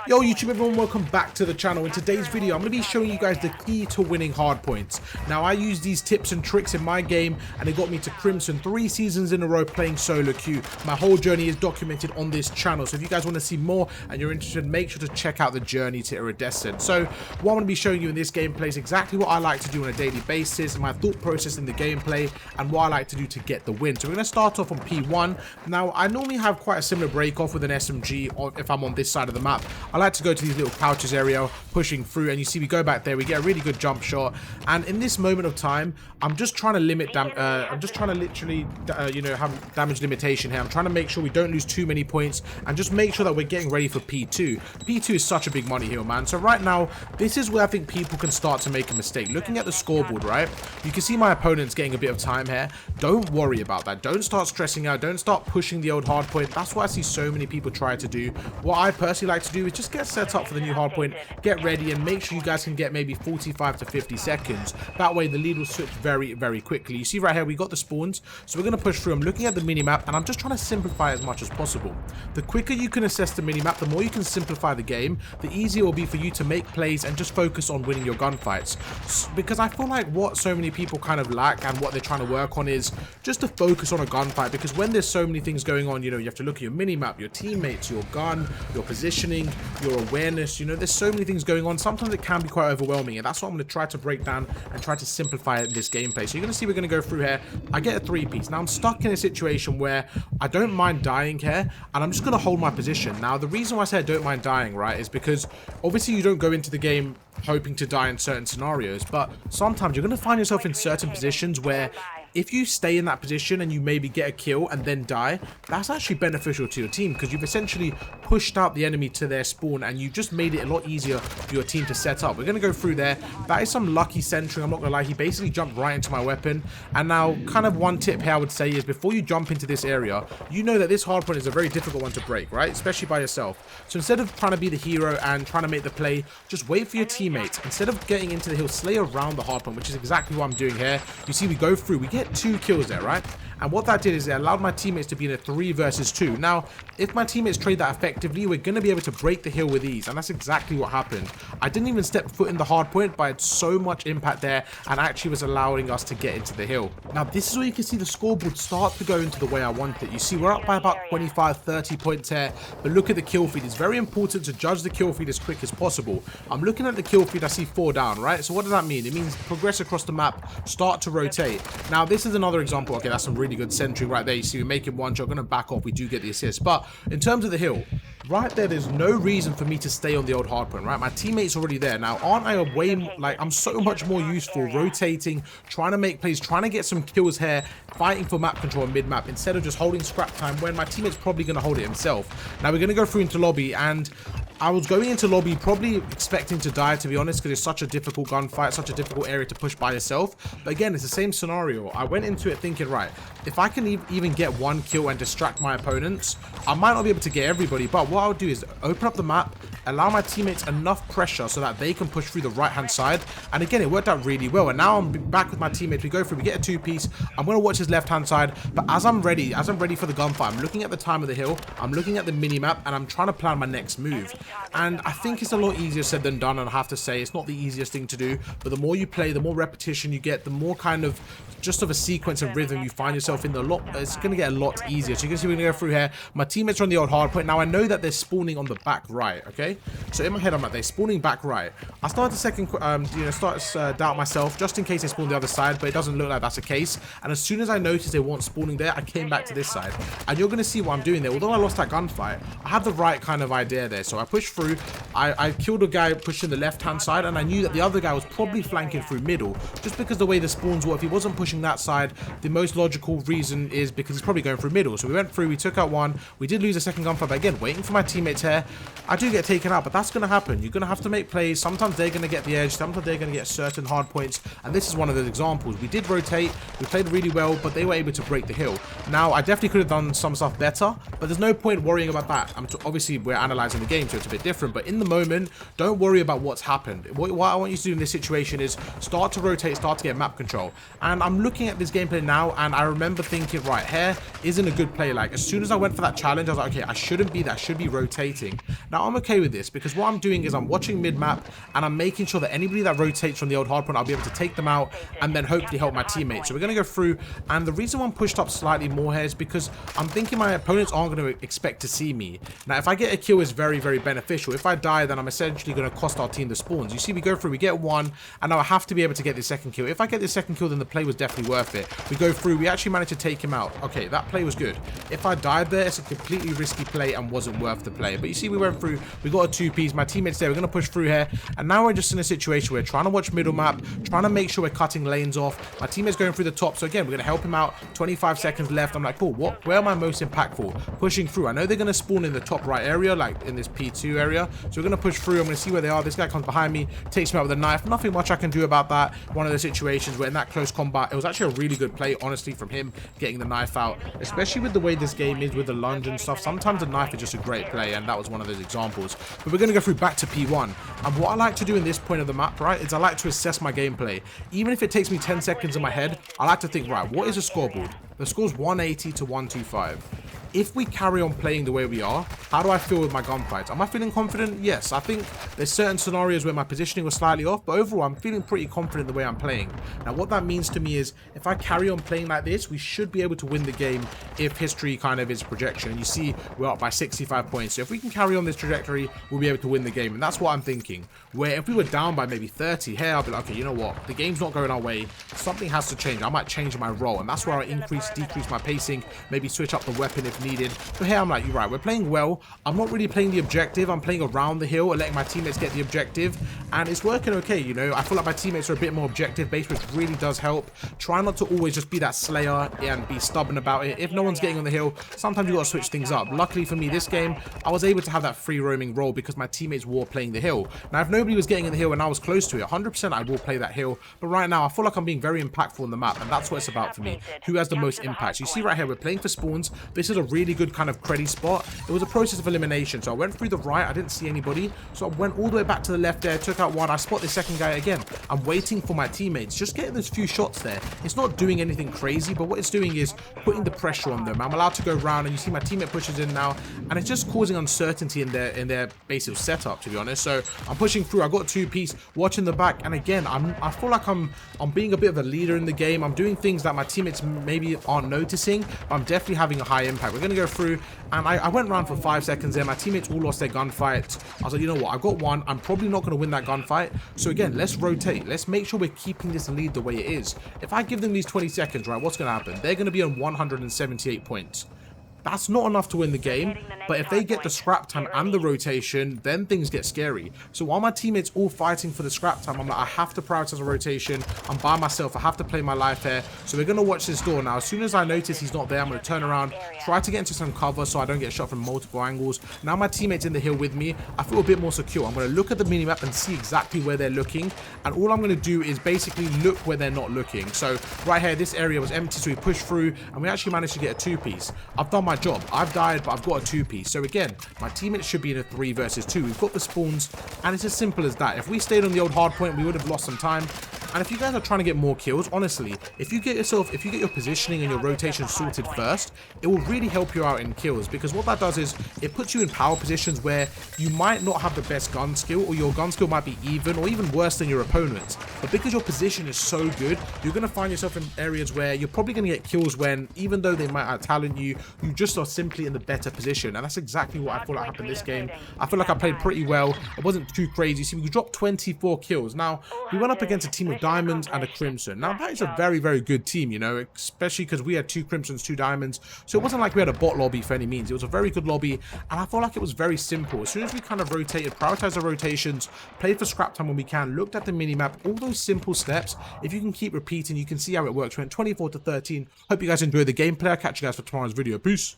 Yo YouTube everyone, welcome back to the channel. In today's video I'm going to be showing you guys the key to winning hardpoints. Now I use these tips and tricks in my game and it got me to Crimson 3 seasons in a row playing solo queue. My whole journey is documented on this channel, so if you guys want to see more and you're interested, make sure to check out the journey to iridescent. So what I'm going to be showing you in this gameplay is exactly what I like to do on a daily basis, my thought process in the gameplay and what I like to do to get the win. So we're going to start off on P1. Now I normally have quite a similar break off with an SMG if I'm on this side of the map. I like to go to these little couches area, pushing through, and you see we go back there, we get a really good jump shot, and in this moment of time I'm just trying to limit I'm just trying to literally you know, have damage limitation here. I'm trying to make sure we don't lose too many points and just make sure that we're getting ready for P2. P2 is such a big money hill, man. So right now this is where I think people can start to make a mistake. Looking at the scoreboard, right, you can see my opponent's getting a bit of time here. Don't worry about that. Don't start stressing out. Don't start pushing the old hard point. That's what I see so many people try to do. What I personally like to do is just get set up for the new hardpoint, get ready, and make sure you guys can get maybe 45 to 50 seconds. That way the lead will switch very, very quickly. You see right here, we got the spawns, so we're going to push through. I'm looking at the minimap, and I'm just trying to simplify as much as possible. The quicker you can assess the minimap, the more you can simplify the game, the easier it will be for you to make plays and just focus on winning your gunfights. Because I feel like what so many people kind of lack and what they're trying to work on is just to focus on a gunfight, because when there's so many things going on, you know, you have to look at your minimap, your teammates, your gun, your positioning, your awareness, you know, there's so many things going on. Sometimes it can be quite overwhelming, and that's what I'm going to try to break down and try to simplify this gameplay. So you're going to see we're going to go through here. I get a 3-piece. Now I'm stuck in a situation where I don't mind dying here, and I'm just going to hold my position. Now the reason why I say I don't mind dying, right, is because obviously you don't go into the game hoping to die in certain scenarios, but sometimes you're going to find yourself in certain positions where if you stay in that position and you maybe get a kill and then die, that's actually beneficial to your team, because you've essentially pushed out the enemy to their spawn and you've just made it a lot easier for your team to set up. We're going to go through there. That is some lucky centering, I'm not going to lie. He basically jumped right into my weapon. And now kind of one tip here I would say is, before you jump into this area, you know that this hardpoint is a very difficult one to break, right? Especially by yourself. So instead of trying to be the hero and trying to make the play, just wait for your teammates. Instead of getting into the hill, slay around the hardpoint, which is exactly what I'm doing here. You see we go through, we get 2 kills there, right? And what that did is it allowed my teammates to be in a 3 versus 2. Now, if my teammates trade that effectively, we're going to be able to break the hill with ease. And that's exactly what happened. I didn't even step foot in the hard point, but I had so much impact there and actually was allowing us to get into the hill. Now, this is where you can see the scoreboard start to go into the way I want it. You see, we're up by about 25, 30 points here. But look at the kill feed. It's very important to judge the kill feed as quick as possible. I'm looking at the kill feed. I see 4 down, right? So what does that mean? It means progress across the map, start to rotate. Now, this is another example. Okay, that's some really good centering right there. You see, we're making one shot, going to back off. We do get the assist. But in terms of the hill, right there's no reason for me to stay on the old hardpoint, right? My teammate's already there. Now, aren't I a way, like, I'm so much more useful rotating, trying to make plays, trying to get some kills here, fighting for map control and mid-map, instead of just holding scrap time when my teammate's probably going to hold it himself. Now, we're going to go through into lobby, and I was going into lobby probably expecting to die, to be honest, because it's such a difficult gunfight, such a difficult area to push by yourself. But again, it's the same scenario. I went into it thinking, right, if I can even get 1 kill and distract my opponents, I might not be able to get everybody, but what I'll do is open up the map, allow my teammates enough pressure so that they can push through the right-hand side. And again, it worked out really well. And now I'm back with my teammates. We go through, we get a 2-piece. I'm going to watch his left-hand side. But as I'm ready for the gunfight, I'm looking at the time of the hill, I'm looking at the mini-map, and I'm trying to plan my next move. And I think it's a lot easier said than done, and I have to say, it's not the easiest thing to do. But the more you play, the more repetition you get, the more kind of just of a sequence and rhythm you find yourself in, it's going to get a lot easier. So you can see we're going to go through here. My teammates are on the old hard point. Now I know that they're spawning on the back right, okay? So in my head I'm like, they're spawning back right. I started to doubt myself just in case they spawn the other side, but it doesn't look like that's the case. And as soon as I noticed they weren't spawning there, I came back to this side. And you're going to see what I'm doing there. Although I lost that gunfight, I had the right kind of idea there. So I pushed through. I killed a guy pushing the left-hand side, and I knew that the other guy was probably flanking through middle, just because the way the spawns were. If he wasn't pushing that side, the most logical reason is because he's probably going through middle. So we went through, we took out one, we did lose a second gunfight, but again, waiting for my teammates here. I do get taken out, but that's going to happen. You're going to have to make plays. Sometimes they're going to get the edge, sometimes they're going to get certain hard points, and this is one of those examples. We did rotate, we played really well, but they were able to break the hill. Now, I definitely could have done some stuff better, but there's no point worrying about that. Obviously, we're analyzing the game, so it's a bit different, but in in the moment, don't worry about what's happened. What I want you to do in this situation is start to rotate, start to get map control. And I'm looking at this gameplay now, and I remember thinking, right, here isn't a good play. Like, as soon as I went for that challenge, I was like, okay, I shouldn't be that. I should be rotating. Now, I'm okay with this because what I'm doing is I'm watching mid-map, and I'm making sure that anybody that rotates from the old hardpoint, I'll be able to take them out and then hopefully help my teammates. So we're going to go through, and the reason why I'm pushed up slightly more here is because I'm thinking my opponents aren't going to expect to see me. Now, if I get a kill, it's very, very beneficial. If I die, then I'm essentially going to cost our team the spawns. You see, we go through, we get one, and now I have to be able to get the second kill. If I get the second kill, then the play was definitely worth it. We go through, we actually managed to take him out. Okay, that play was good. If I died there, it's a completely risky play and wasn't worth the play. But you see, we went through, we got a 2-piece. My teammates there, we're going to push through here, and now we're just in a situation where we're trying to watch middle map, trying to make sure we're cutting lanes off. My teammate's going through the top, so again, we're going to help him out. 25 seconds left. I'm like, cool, where am I most impactful? Pushing through. I know they're going to spawn in the top right area, like in this P2 area, so we're going to push through. I'm going to see where they are. This guy comes behind me, takes me out with a knife. Nothing much I can do about that. One of the situations where in that close combat, it was actually a really good play, honestly, from him getting the knife out, especially with the way this game is with the lunge and stuff. Sometimes the knife is just a great play, and that was one of those examples. But we're going to go through back to P1, and what I like to do in this point of the map, right, is I like to assess my gameplay. Even if it takes me 10 seconds in my head, I like to think, right, what is the scoreboard? The score's 180 to 125. If we carry on playing the way we are, how do I feel with my gunfights? Am I feeling confident? Yes. I think there's certain scenarios where my positioning was slightly off, but overall, I'm feeling pretty confident the way I'm playing. Now, what that means to me is if I carry on playing like this, we should be able to win the game if history kind of is projection. And you see, we're up by 65 points. So if we can carry on this trajectory, we'll be able to win the game. And that's what I'm thinking. Where if we were down by maybe 30, here, I'll be like, okay, you know what? The game's not going our way. Something has to change. I might change my role. And that's where I decrease my pacing, maybe switch up the weapon if needed. But here I'm like, you're right, we're playing well. I'm not really playing the objective. I'm playing around the hill and letting my teammates get the objective, and it's working okay. You know, I feel like my teammates are a bit more objective based, which really does help. Try not to always just be that slayer and be stubborn about it. If no one's getting on the hill, sometimes you got to switch things up. Luckily for me this game, I was able to have that free roaming role because my teammates were playing the hill. Now if nobody was getting in the hill and I was close to it, 100% I will play that hill. But right now I feel like I'm being very impactful on the map, and that's what it's about for me. Who has the most impact? You see right here, we're playing for spawns. This is a really good kind of creddy spot. It was a process of elimination, so I went through the right, I didn't see anybody, so I went all the way back to the left there, took out one. I spot the second guy again. I'm waiting for my teammates, just getting those few shots there. It's not doing anything crazy, but what it's doing is putting the pressure on them. I'm allowed to go around, and you see my teammate pushes in now, and it's just causing uncertainty in their basic setup, to be honest. So I'm pushing through. I got 2-piece, watching the back, and again, I feel like I'm being a bit of a leader in the game. I'm doing things that my teammates maybe aren't noticing, but I'm definitely having a high impact. We're going to go through, and I went around for 5 seconds there. My teammates all lost their gunfight. I was like, you know what, I've got one. I'm probably not going to win that gunfight. So again, let's rotate. Let's make sure we're keeping this lead the way it is. If I give them these 20 seconds, right, what's going to happen? They're going to be on 178 points. That's not enough to win the game, but if they get the scrap time and the rotation, then things get scary. So while my teammates all fighting for the scrap time, I'm like, I have to prioritize a rotation. I'm by myself. I have to play my life here. So we're going to watch this door now. As soon as I notice he's not there, I'm going to turn around, try to get into some cover so I don't get shot from multiple angles. Now my teammate's in the hill with me. I feel a bit more secure. I'm going to look at the minimap and see exactly where they're looking. And all I'm going to do is basically look where they're not looking. So right here, this area was empty, so we pushed through, and we actually managed to get a 2-piece. I've done my job. I've died, but I've got a 2-piece. So again, my teammates should be in a 3 versus 2. We've got the spawns, and it's as simple as that. If we stayed on the old hard point, we would have lost some time. And if you guys are trying to get more kills, honestly, if you get your positioning and your rotation sorted first, it will really help you out in kills, because what that does is it puts you in power positions where you might not have the best gun skill, or your gun skill might be even or even worse than your opponent's. But because your position is so good, you're going to find yourself in areas where you're probably going to get kills when, even though they might out-talent you, you just are simply in the better position. And that's exactly what I feel like happened this game. I feel like I played pretty well. It wasn't too crazy. See, we dropped 24 kills. Now, we went up against a team of diamonds and a crimson. Now, that is a very, very good team, you know, especially because we had 2 crimsons, 2 diamonds. So it wasn't like we had a bot lobby for any means. It was a very good lobby, and I felt like it was very simple. As soon as we kind of rotated, prioritized our rotations, played for scrap time when we can, looked at the minimap, all those simple steps, if you can keep repeating, you can see how it works. We went 24 to 13. Hope you guys enjoyed the gameplay. I'll catch you guys for tomorrow's video. Peace.